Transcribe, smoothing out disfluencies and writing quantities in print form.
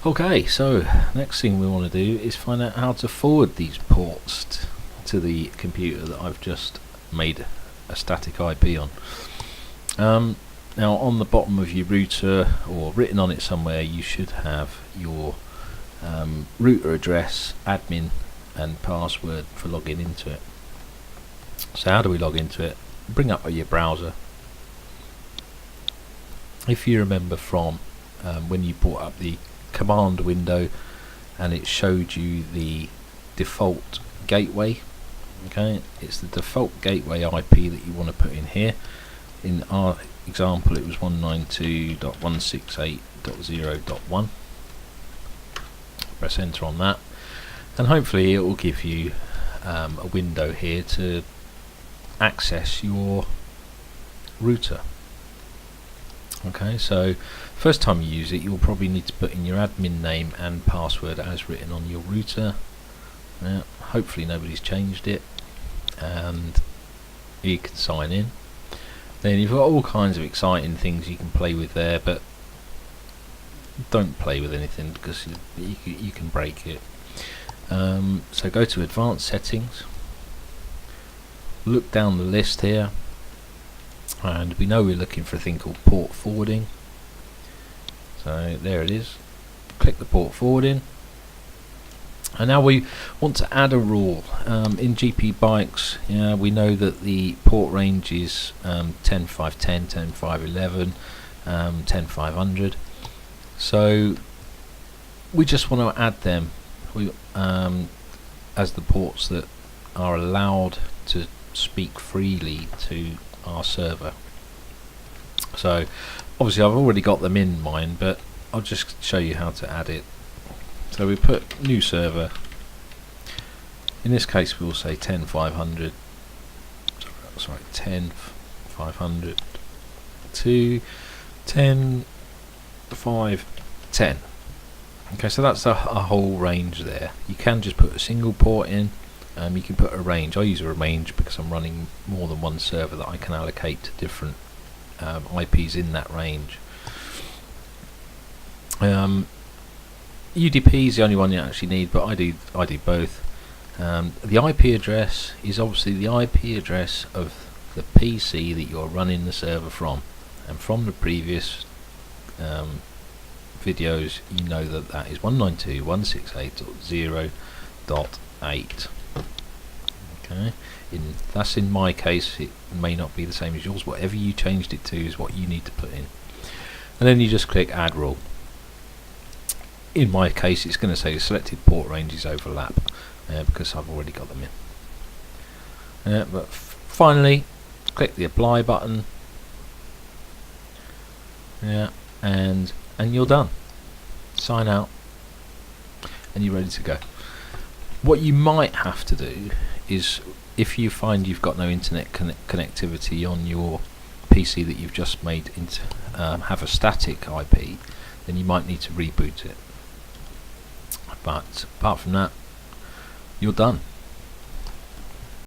Okay, so next thing we want to do is find out how to forward these ports to the computer that I've just made a static IP on. Now on the bottom of your router, or written on it somewhere, you should have your router address, admin and password for logging into it. So how do we log into it? Bring up your browser. If you remember from when you brought up the command window and it showed you the default gateway, okay, it's the default gateway IP that you want to put in here. In our example it was 192.168.0.1. Press enter on that and hopefully it will give you a window here to access your router. Okay, so first time you use it you'll probably need to put in your admin name and password as written on your router. Now, hopefully nobody's changed it, and you can sign in. Then you've got all kinds of exciting things you can play with there, but don't play with anything because you can break it. So go to advanced settings, look down the list here, and we know we're looking for a thing called port forwarding. So there it is. Click the port forwarding, and now we want to add a rule. In GPBikes, we know that the port range is 10.5.10, 10.5.11, 10.500. So we just want to add them as the ports that are allowed to speak freely to our server. So obviously I've already got them in mind, but I'll just show you how to add it. So we put new server. In this case we'll say 10.500, sorry, 10.500 to 10.5.10. Okay, so that's a whole range there. You can just put a single port in. You can put a range. I use a range because I'm running more than one server that I can allocate to different IPs in that range. UDP is the only one you actually need, but I do both. The IP address is obviously the IP address of the PC that you're running the server from, and from the previous videos you know that is 192.168.0.8. Okay, that's in my case. It may not be the same as yours. Whatever you changed it to is what you need to put in, and then you just click add rule. In my case it's going to say selected port ranges overlap because I've already got them in. But finally click the apply button, and you're done. Sign out and you're ready to go. What you might have to do is, if you find you've got no internet connectivity on your PC that you've just made into have a static IP, then you might need to reboot it. But apart from that, you're done.